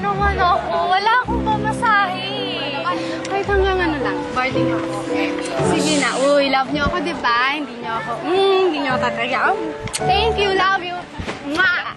naman ako. Wala akong pamasahe. Kahit hanggang ano lang, boarding ako. Sige na. Uy, love niyo ako, di ba? Hindi niyo ako tatagyan. Thank you, love you. Mwah!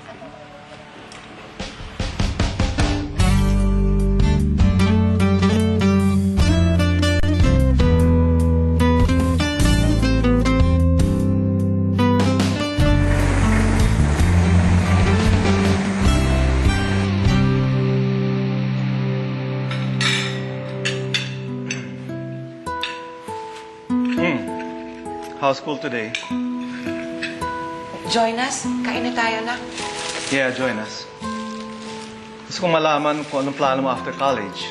How's school today? Join us. Kain na tayo, anak. Yeah, join us. Gusto kong malaman kung anong plano mo after college.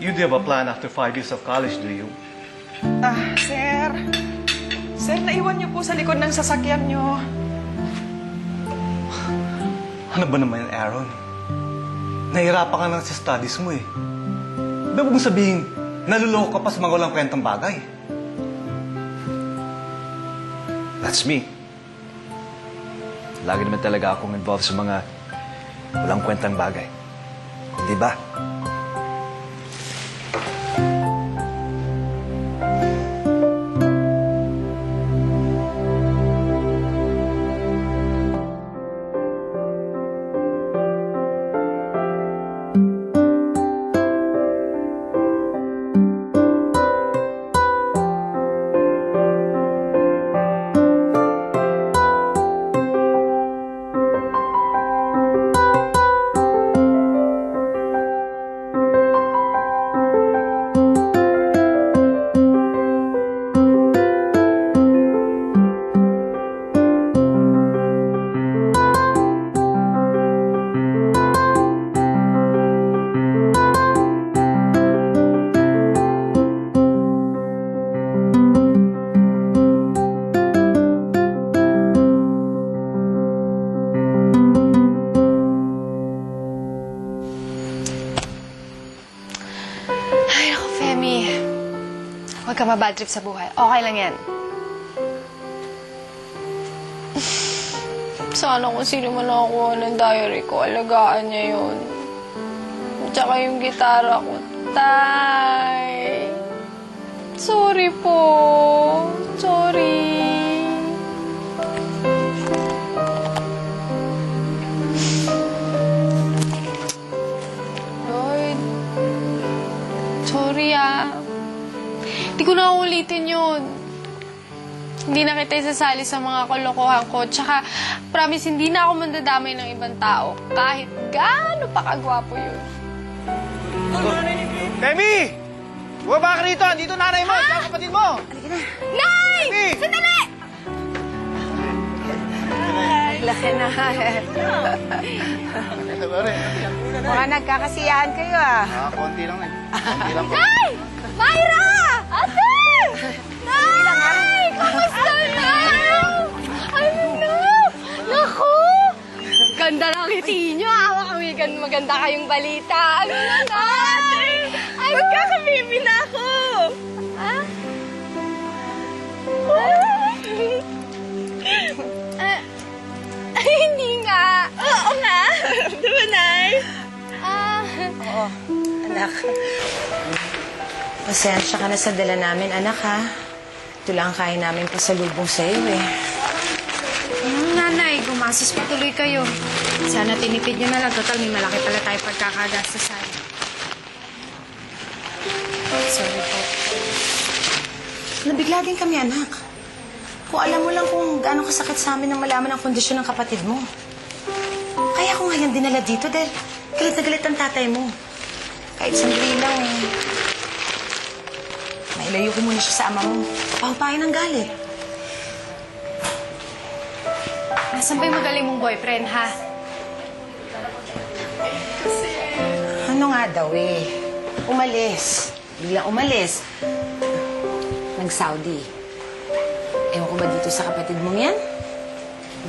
You do have a plan after 5 years of college, do you? Sir. Sir, naiwan niyo po sa likod ng sasakyan niyo. Ano ba naman yan, Aaron? Nahihirapan ka na sa studies mo eh. Ba't mong sabihin, naluloko ka pa sa mga walang kwentang bagay? That's me. Lagi naman talaga akong involved sa mga walang kwentang bagay. Di ba? Huwag ka mabad trip sa buhay. Okay lang yan. Sana kung sino man nakakuha ng diary ko, alagaan niya yun. Tsaka yung gitara ko. Tay! Sorry po. Sorry. Lloyd. Sorry Hindi ko na ulitin yun. Hindi na kita isasali sa mga kalokohan ko. Tsaka, promise, hindi na ako mandadamay ng ibang tao. Kahit gaano pa kagwapo yun. Demi! Bumaba ka rito! Andito nanay mo! Ikaw kapatid mo! Nay! Demi! Sandali! Laki na. Mukhang nagkakasiyahan kayo Konti lang eh. Konti lang po. Nay! Myra! Ate! Nay! Kamusta na? Ano na? Naku! Ganda ng ngiti niyo. Maganda kayong balita. Ano na, Nay? Magkakabibi na ako. Ha? Ay, hindi nga. Oo nga. Diba, Nay? Oo, anak. Pasensya ka na sa dala namin, anak, ha? Ito lang ang kaya namin pasalubong sa'yo, eh. Nanay, gumasos pa tuloy kayo. Sana tinipid niyo na lang. Total, may malaki pala tayo pagkakagastasan. Sorry po. Nabigla din kami, anak. Kung alam mo lang kung gaano kasakit sa amin ang malaman ang kondisyon ng kapatid mo. Kaya ko ngayon dinala dito dahil galit na galit ang tatay mo. Kahit sandali lang, mailayo ko muna siya sa ama mo. Pahupayan ang galit. Nasaan ba yung magaling mong boyfriend, ha? Ano nga daw, umalis. Biglang umalis. Nag-Saudi. Ewan ko ba dito sa kapatid mong yan?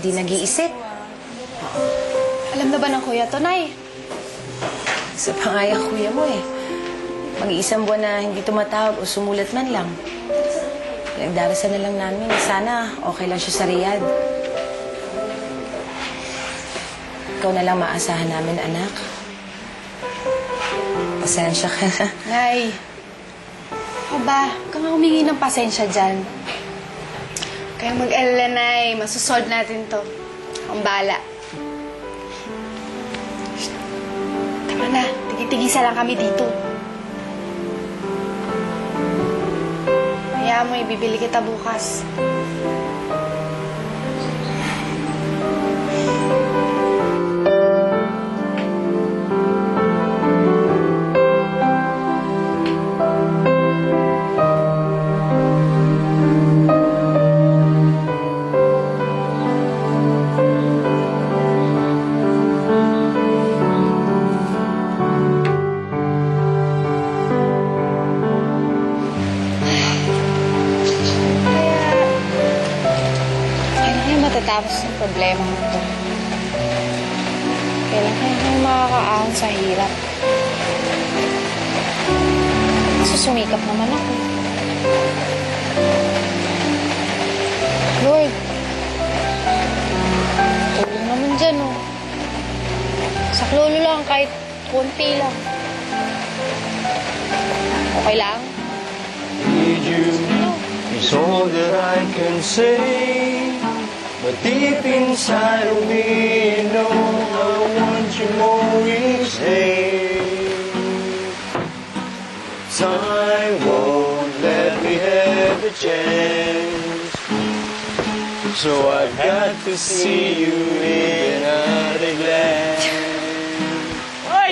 Hindi nag-iisip. Alam na ba ng kuya to, Nay? Sa pangayang kuya mo, Mag-iisang buwan na hindi tumatawag o sumulat man lang. Pinagdarasan na lang namin. Sana okay lang siya sa Riyadh. Ikaw na lang maasahan namin, anak. Pasensya ka na. Nay, o ba, huwag kang humingi ng pasensya dyan. Kaya mag-alala, Nay. Masusolve natin to. Ang bala. Tama na, tigisa lang kami dito. Kaya mo, ibibili kita bukas. Matatapos yung problema mo to. Kailan kayo makakaahon sa hirap? Susumikap naman ako. Lord, tulong naman dyan, oh. Saklolo lang, kahit konti lang. Okay lang? Need you is all that I can say. But deep inside of me, you know I want you more each day. Time won't let me have a chance, so I've got to see you in at a glance.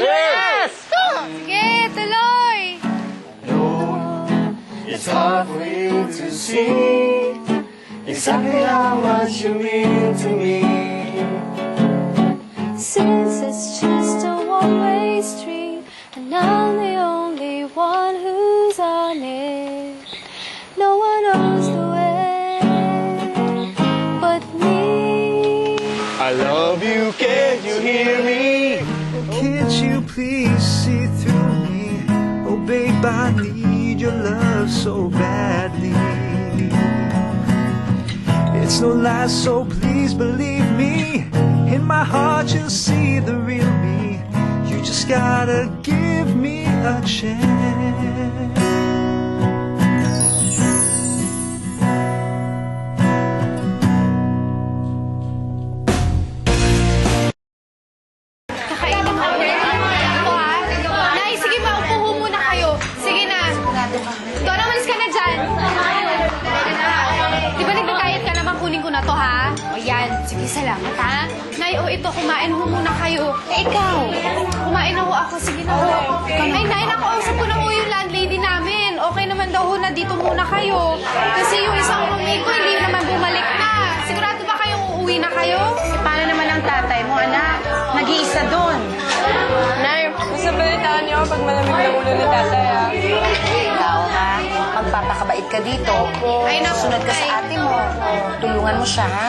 Yes! Sige, tuloy! It's hard for you to see exactly how much you mean to me. Since it's just a one-way street, and I'm the only one who's on it. No one knows the way but me. I love you, can't you hear me? Can't you please see through me? Oh, babe, I need your love so badly. It's no lie, so please believe me. In my heart, you'll see the real me. You just gotta give me a chance. Kakainin mo ulit. Ito, ha? Nay, sige, maupo ho muna kayo. Sige na. Dora, malis ka na dyan. Di ba nagdadayet ka naman, kunin ko na to, ha? O yan, sige, salamat, ha? Nay, o ito, kumain ho muna kayo. Ikaw? Kumain na ho ako, sige na ho. Ay, Nay, nakausap ko na ho yung landlady namin. Okay naman daw ho na dito muna kayo. Kasi yung isang roommate ko, hindi naman bumalik na. Sigurado ba kayong uuwi na kayo? Paano naman ang tatay mo, anak? Nag-iisa doon. Nay, masabalitaan niyo pag malamig na ulo ni tatay, ha? Ikaw, ha? Magpapakabait ka dito. Ay, naku, Sunod ka Nay. sa ate mo. Tulungan mo siya, ha?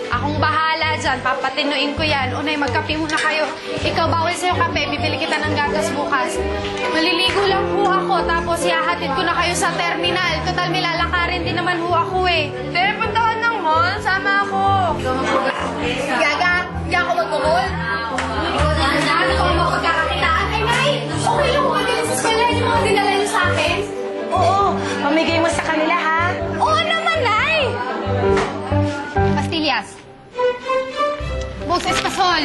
Akong bahala dyan. Papatinuin ko yan. O, Nay, magkape muna kayo. Ikaw, bawal sa'yo kape. Bibili kita ng gatas bukas. Maliligo lang ho ako. Tapos, ihahatid ko na kayo sa terminal. Total, may lalakarin din naman ho ako eh. Te, puntahan ng mall. Sama ako. Gaga, hindi ako mag-mall. Ano ko mo pagkakakitaan? Ay, Nay, okay lang ho. Magaling sa eskwela yung mga dinala niyo sa akin. Oo, pamigay mo sa kanila, ha? Oo naman, Nay! Pastillas. Bugs espasol.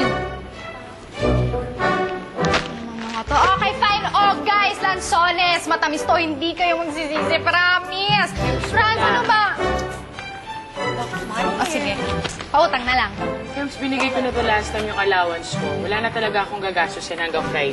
Mga to. Okay, fine. Oh, guys, lansones. Matamis to. Hindi kayo magsisisi. Promise. Franz, ano ba? Oh, sige. Pautang na lang. Terms, binigay ko na to last time yung allowance ko. Wala na talaga akong gagastusin hanggang Friday.